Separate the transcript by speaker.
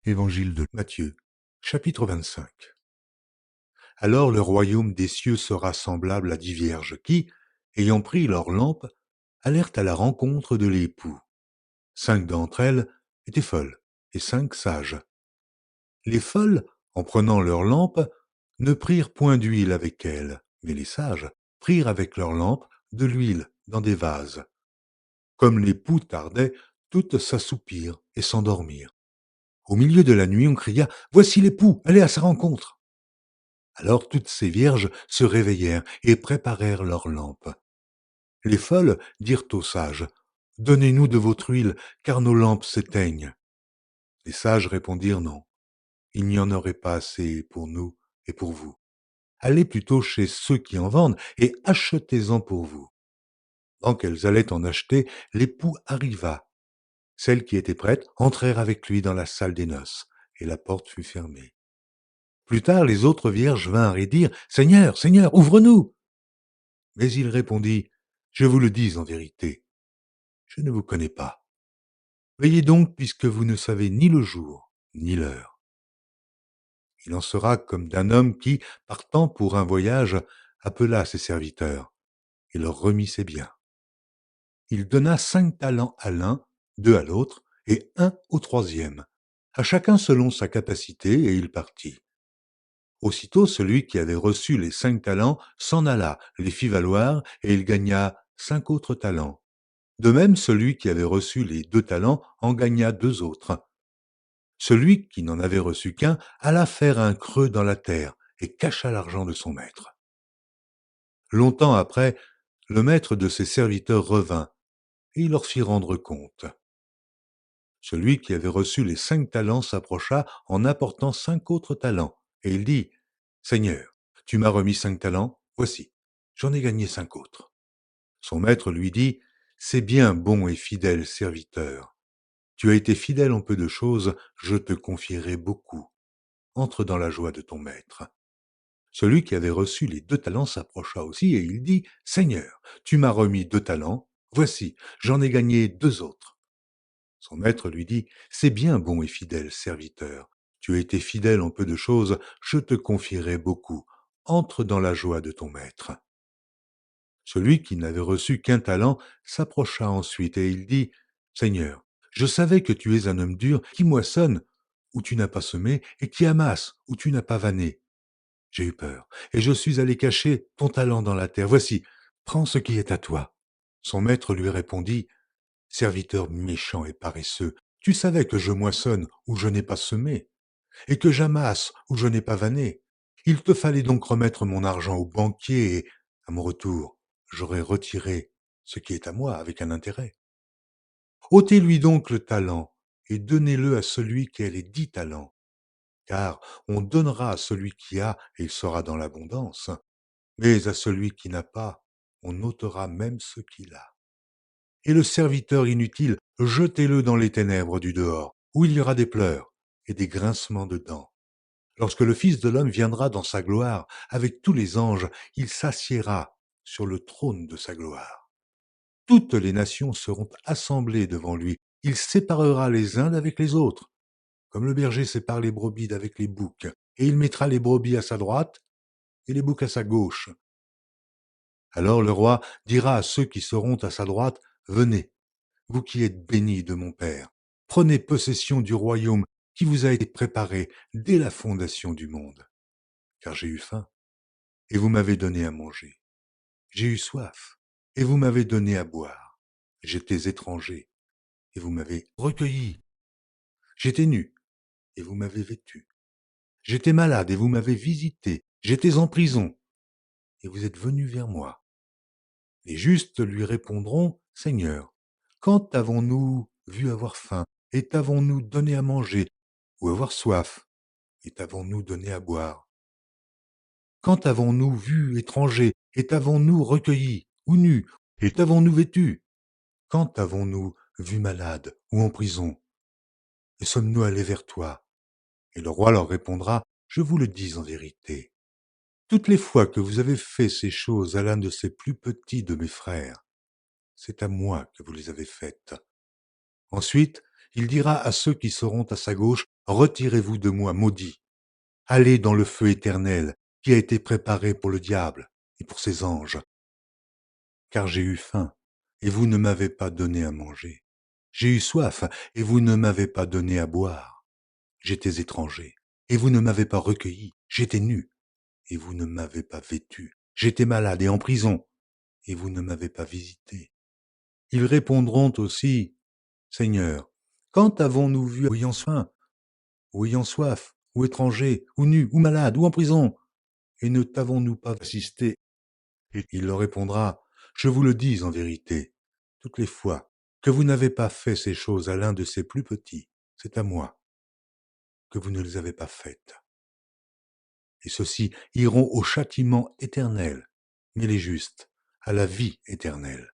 Speaker 1: Évangile de Matthieu, chapitre 25. Alors le royaume des cieux sera semblable à 10 vierges qui, ayant pris leurs lampes, allèrent à la rencontre de l'époux. 5 d'entre elles étaient folles et 5 sages. Les folles, en prenant leurs lampes, ne prirent point d'huile avec elles, mais les sages prirent avec leurs lampes de l'huile dans des vases. Comme l'époux tardait, toutes s'assoupirent et s'endormirent. Au milieu de la nuit, on cria « Voici l'époux, allez à sa rencontre !» Alors toutes ces vierges se réveillèrent et préparèrent leurs lampes. Les folles dirent aux sages, « Donnez-nous de votre huile, car nos lampes s'éteignent. » Les sages répondirent, « Non, il n'y en aurait pas assez pour nous et pour vous. Allez plutôt chez ceux qui en vendent et achetez-en pour vous. » Tant qu'elles allaient en acheter, l'époux arriva. Celles qui étaient prêtes entrèrent avec lui dans la salle des noces, et la porte fut fermée. Plus tard, les autres vierges vinrent et dirent, « Seigneur, Seigneur, ouvre-nous !» Mais il répondit, « Je vous le dis en vérité, je ne vous connais pas. Veillez donc puisque vous ne savez ni le jour, ni l'heure. » Il en sera comme d'un homme qui, partant pour un voyage, appela ses serviteurs et leur remit ses biens. Il donna 5 talents à l'un, 2 à l'autre et 1 au troisième, à chacun selon sa capacité, et il partit. Aussitôt celui qui avait reçu les 5 talents s'en alla, les fit valoir, et il gagna 5 autres talents. De même, celui qui avait reçu les 2 talents en gagna 2 autres. Celui qui n'en avait reçu qu'un alla faire un creux dans la terre et cacha l'argent de son maître. Longtemps après, le maître de ses serviteurs revint, et il leur fit rendre compte. Celui qui avait reçu les 5 talents s'approcha en apportant 5 autres talents, et il dit, « Seigneur, tu m'as remis 5 talents, voici, j'en ai gagné 5 autres. » Son maître lui dit, « C'est bien, bon et fidèle serviteur. Tu as été fidèle en peu de choses, je te confierai beaucoup. Entre dans la joie de ton maître. » Celui qui avait reçu les 2 talents s'approcha aussi, et il dit, « Seigneur, tu m'as remis 2 talents, voici, j'en ai gagné 2 autres. » Son maître lui dit, « C'est bien, bon et fidèle serviteur. Tu as été fidèle en peu de choses, je te confierai beaucoup. Entre dans la joie de ton maître. » Celui qui n'avait reçu qu'un talent s'approcha ensuite, et il dit, « Seigneur, je savais que tu es un homme dur qui moissonne où tu n'as pas semé et qui amasse où tu n'as pas vanné. J'ai eu peur, et je suis allé cacher ton talent dans la terre. Voici, prends ce qui est à toi. » Son maître lui répondit, « Serviteur méchant et paresseux, tu savais que je moissonne où je n'ai pas semé, et que j'amasse où je n'ai pas vanné. Il te fallait donc remettre mon argent au banquier, et, à mon retour, j'aurais retiré ce qui est à moi avec un intérêt. Ôtez-lui donc le talent, et donnez-le à celui qui a les 10 talents, car on donnera à celui qui a, et il sera dans l'abondance, mais à celui qui n'a pas, on ôtera même ce qu'il a. Et le serviteur inutile, jetez-le dans les ténèbres du dehors, où il y aura des pleurs et des grincements de dents. Lorsque le Fils de l'homme viendra dans sa gloire avec tous les anges, il s'assiera sur le trône de sa gloire. Toutes les nations seront assemblées devant lui. Il séparera les uns d'avec les autres, comme le berger sépare les brebis d'avec les boucs, et il mettra les brebis à sa droite et les boucs à sa gauche. Alors le roi dira à ceux qui seront à sa droite, « Venez, vous qui êtes bénis de mon Père, prenez possession du royaume qui vous a été préparé dès la fondation du monde. Car j'ai eu faim, et vous m'avez donné à manger. J'ai eu soif, et vous m'avez donné à boire. J'étais étranger, et vous m'avez recueilli. J'étais nu, et vous m'avez vêtu. J'étais malade, et vous m'avez visité. J'étais en prison, et vous êtes venus vers moi. » Les justes lui répondront, « Seigneur, quand avons-nous vu avoir faim, et t'avons-nous donné à manger, ou avoir soif, et t'avons-nous donné à boire? Quand avons-nous vu étranger, et t'avons-nous recueilli, ou nu, et t'avons-nous vêtu? Quand avons-nous vu malade ou en prison, et sommes-nous allés vers toi? » Et le roi leur répondra, « Je vous le dis en vérité, toutes les fois que vous avez fait ces choses à l'un de ces plus petits de mes frères, c'est à moi que vous les avez faites. » Ensuite, Il dira à ceux qui seront à sa gauche, retirez-vous de moi, maudits. Allez dans le feu éternel qui a été préparé pour le diable et pour ses anges. Car j'ai eu faim, et vous ne m'avez pas donné à manger. J'ai eu soif, et vous ne m'avez pas donné à boire. J'étais étranger, et vous ne m'avez pas recueilli. J'étais nu, et vous ne m'avez pas vêtu. J'étais malade et en prison, et vous ne m'avez pas visité. Ils répondront aussi, Seigneur, quand avons-nous vu ayant faim, ou ayant soif, ou étranger, ou nu, ou malade, ou en prison, et ne t'avons-nous pas assisté? Et il leur répondra, je vous le dis en vérité, toutes les fois que vous n'avez pas fait ces choses à l'un de ces plus petits, c'est à moi que vous ne les avez pas faites. Et ceux-ci iront au châtiment éternel, mais les justes à la vie éternelle.